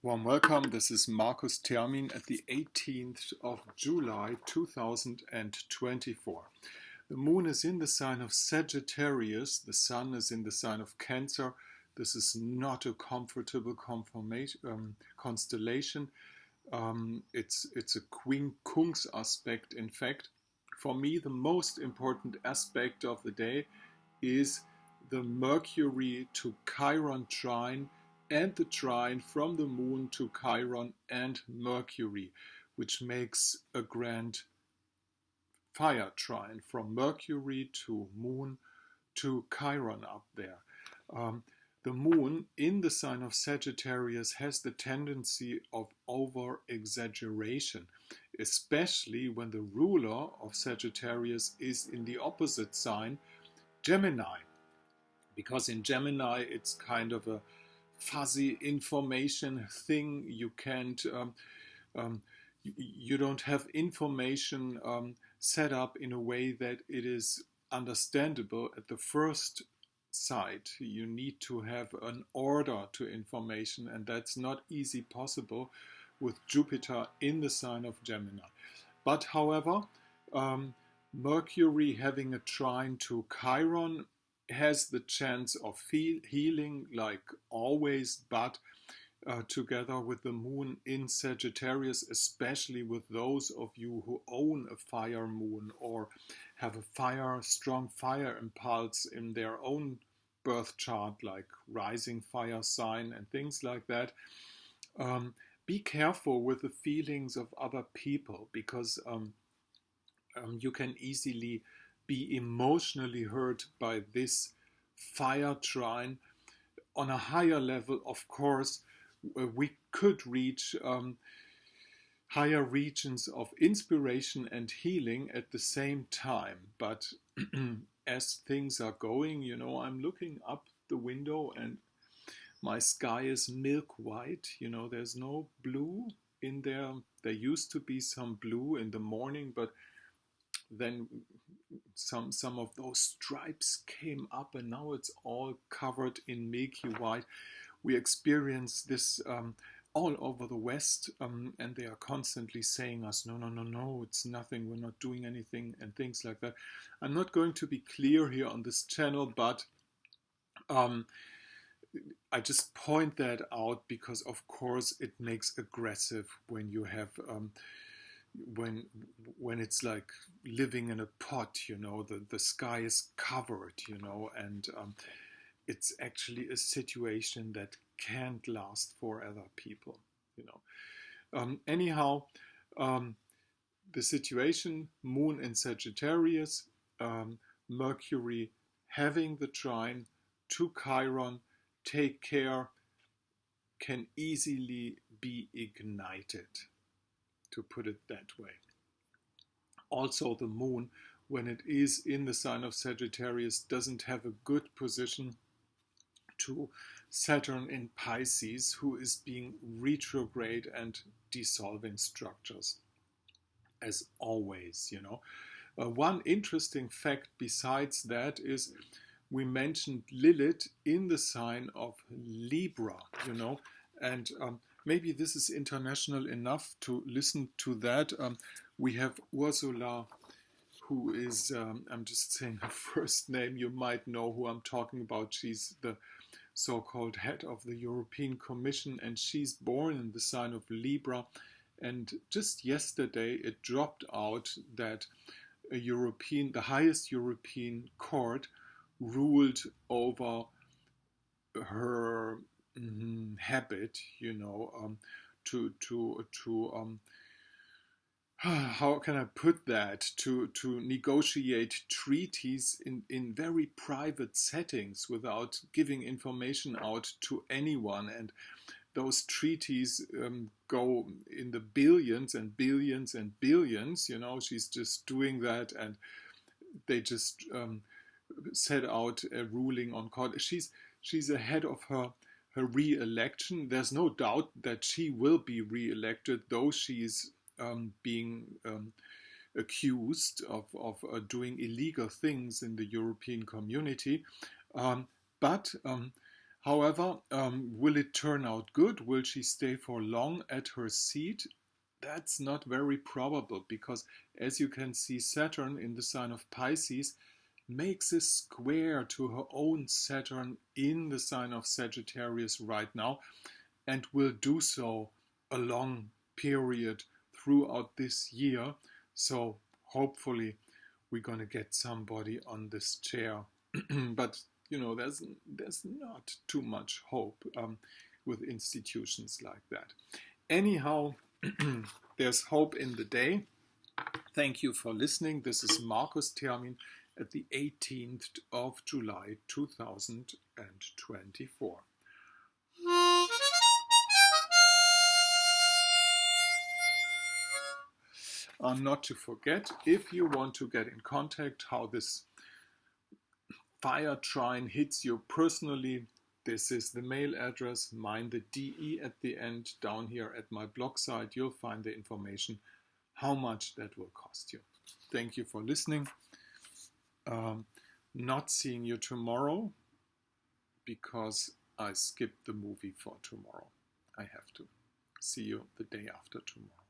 Warm welcome. This is Markus Termin at the 18th of July 2024. The moon is in the sign of Sagittarius. The sun is in the sign of Cancer. This is not a comfortable constellation. It's a quincunx aspect. In fact, for me, the most important aspect of the day is the Mercury to Chiron trine and the trine from the moon to Chiron and Mercury, which makes a grand fire trine from Mercury to moon to Chiron up there. The moon in the sign of Sagittarius has the tendency of over-exaggeration, especially when the ruler of Sagittarius is in the opposite sign, Gemini. Because in Gemini it's kind of a fuzzy information thing. You can't, you don't have information set up in a way that it is understandable at the first sight. You need to have an order to information, and that's not easy possible with Jupiter in the sign of Gemini. But however, Mercury having a trine to Chiron has the chance of healing like always, but together with the moon in Sagittarius, especially with those of you who own a fire moon or have a strong fire impulse in their own birth chart, like rising fire sign and things like that. Be careful with the feelings of other people, because you can easily be emotionally hurt by this fire trine. On a higher level, of course, we could reach higher regions of inspiration and healing at the same time. But as things are going, I'm looking up the window and my sky is milk white. There's no blue in there. There used to be some blue in the morning, but then some of those stripes came up and now it's all covered in milky white. We experience this all over the West, and they are constantly saying us, no, it's nothing, we're not doing anything, and things like that. I'm not going to be clear here on this channel, but I just point that out because, of course, it makes aggressive when you have when it's like living in a pot, the sky is covered, and it's actually a situation that can't last for other people, Anyhow, the situation, moon in Sagittarius, Mercury having the trine to Chiron, take care, can easily be ignited, to put it that way. Also, the moon, when it is in the sign of Sagittarius, doesn't have a good position to Saturn in Pisces, who is being retrograde and dissolving structures, as always, One interesting fact besides that is we mentioned Lilith in the sign of Libra, and maybe this is international enough to listen to that. We have Ursula, who is, I'm just saying her first name, you might know who I'm talking about. She's the so-called head of the European Commission, and she's born in the sign of Libra. And just yesterday it dropped out that the highest European court ruled over her habit, how can I put that, to negotiate treaties in very private settings without giving information out to anyone. And those treaties go in the billions and billions and billions. She's just doing that, and they just set out a ruling on court. She's ahead of her re-election. There's no doubt that she will be re-elected, though she's being accused of doing illegal things in the European community. But However, will it turn out good? Will she stay for long at her seat? That's not very probable because, as you can see, Saturn in the sign of Pisces makes a square to her own Saturn in the sign of Sagittarius right now, and will do so a long period throughout this year. So hopefully we're going to get somebody on this chair. But there's not too much hope with institutions like that. Anyhow, there's hope in the day. Thank you for listening. This is Markus Termin at the 18th of July 2024. Not to forget, if you want to get in contact how this fire trine hits you personally, this is the mail address, mine the DE at the end. Down here at my blog site, you'll find the information how much that will cost you. Thank you for listening. Not seeing you tomorrow because I skipped the movie for tomorrow. I have to see you the day after tomorrow.